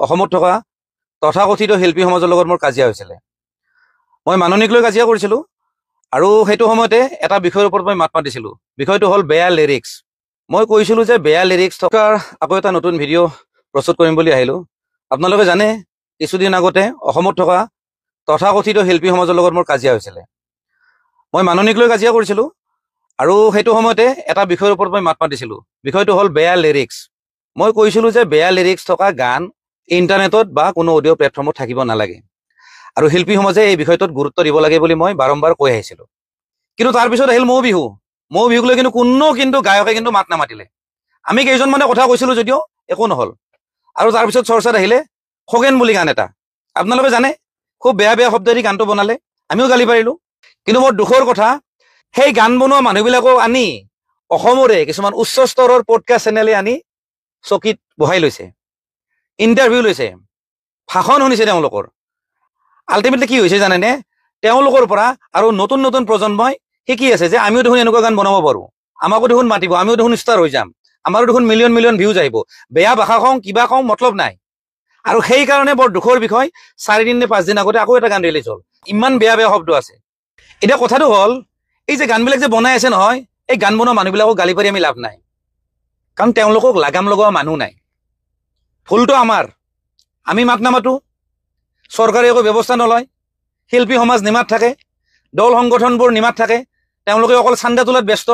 অসমত থকা তথাকথিত শিল্পী সমাজৰ লগত মোৰ কাজিয়া হৈছিলে। মই মাননীক লৈ কাজিয়া কৰিছিলোঁ আৰু সেইটো সময়তে এটা বিষয়ৰ ওপৰত মই মাত মাতিছিলোঁ। বিষয়টো হ'ল বেয়া লিৰিক্স। মই কৈছিলোঁ যে বেয়া লিৰিক্স থকাৰ আকৌ এটা নতুন ভিডিঅ' প্ৰস্তুত কৰিম বুলি আহিলোঁ। আপোনালোকে জানে কিছুদিন আগতে অসমত থকা তথাকথিত শিল্পী সমাজৰ লগত মোৰ কাজিয়া হৈছিলে। মই মাননীক লৈ কাজিয়া কৰিছিলোঁ আৰু সেইটো সময়তে এটা বিষয়ৰ ওপৰত মই মাত মাতিছিলোঁ। বিষয়টো হ'ল বেয়া লিৰিক্স। মই কৈছিলোঁ যে বেয়া লিৰিক্স থকা গান ইণ্টাৰনেটত বা কোনো অডিঅ' প্লেটফৰ্মত থাকিব নালাগে আৰু শিল্পী সমাজে এই বিষয়টোত গুৰুত্ব দিব লাগে বুলি মই বাৰম্বাৰ কৈ আহিছিলোঁ। কিন্তু তাৰপিছত আহিল মৌ বিহু। মৌ বিহুক লৈ কিন্তু গায়কে মাত নামাতিলে। আমি কেইজনমানে কথা কৈছিলোঁ যদিও একো নহ'ল। আৰু তাৰপিছত চৰ্চাত আহিলে খগেন বুলি গান এটা। আপোনালোকে জানে খুব বেয়া বেয়া শব্দেৰে গানটো বনালে, আমিও গালি পাৰিলোঁ। কিন্তু বৰ দুখৰ কথা, সেই গান বনোৱা মানুহবিলাকক আনি অসমৰে কিছুমান উচ্চ স্তৰৰ পডকাষ্ট চেনেলে আনি চকীত বহাই লৈছে, ইণ্টাৰভিউ লৈছে, ভাষণ শুনিছে তেওঁলোকৰ। আল্টিমেটলি কি হৈছে জানেনে? তেওঁলোকৰ পৰা আৰু নতুন নতুন প্ৰজন্মই শিকি আছে যে আমিও দেখোন এনেকুৱা গান বনাব পাৰোঁ, আমাকো দেখোন মাতিব, আমিও দেখোন ষ্টাৰ হৈ যাম, আমাৰো দেখোন মিলিয়ন মিলিয়ন ভিউজ আহিব। বেয়া ভাষা কওঁ কিবা কওঁ মতলব নাই। আৰু সেইকাৰণে বৰ দুখৰ বিষয় 4 দিন নে 5 দিন আগতে আকৌ এটা গান ৰিলিজ হ'ল। ইমান বেয়া বেয়া শব্দ আছে। এতিয়া কথাটো হ'ল এই যে গানবিলাক যে বনাই আছে নহয়, এই গান বনোৱা মানুহবিলাকক গালি পাৰি আমি লাভ নাই, কাৰণ তেওঁলোকক লাগাম লগোৱা মানুহ নাই। ভুলটো আমাৰ, আমি মাত নামাতো, চৰকাৰে একো ব্যৱস্থা নলয়, শিল্পী সমাজ নিমাত থাকে, দল সংগঠনবোৰ নিমাত থাকে, তেওঁলোকে অকল চান্দা তোলাত ব্যস্ত।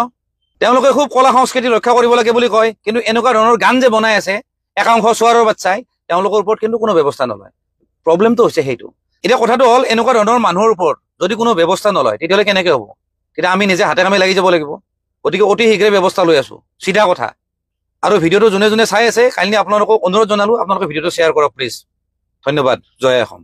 তেওঁলোকে খুব কলা সংস্কৃতি ৰক্ষা কৰিব লাগে বুলি কয়, কিন্তু এনেকুৱা ধৰণৰ গান যে বনাই আছে একাংশ চোৱাৰৰ বাচ্চাই, তেওঁলোকৰ ওপৰত কিন্তু কোনো ব্যৱস্থা নলয়। প্ৰব্লেমটো হৈছে সেইটো। এতিয়া কথাটো হ'ল এনেকুৱা ধৰণৰ মানুহৰ ওপৰত যদি কোনো ব্যৱস্থা নলয় তেতিয়াহ'লে কেনেকৈ হ'ব? তেতিয়া আমি নিজে হাতে কামে লাগি যাব লাগিব। গতিকে অতি শীঘ্ৰে ব্যৱস্থা লৈ আছোঁ, চিধা কথা। আৰু ভিডিঅ'টো যোনে যোনে চাই আছে কাইণ্ডলি আপোনালোকক অনুৰোধ জনালোঁ, আপোনালোকে ভিডিঅ'টো শ্বেয়াৰ কৰক প্লিজ। ধন্যবাদ। জয় অসম।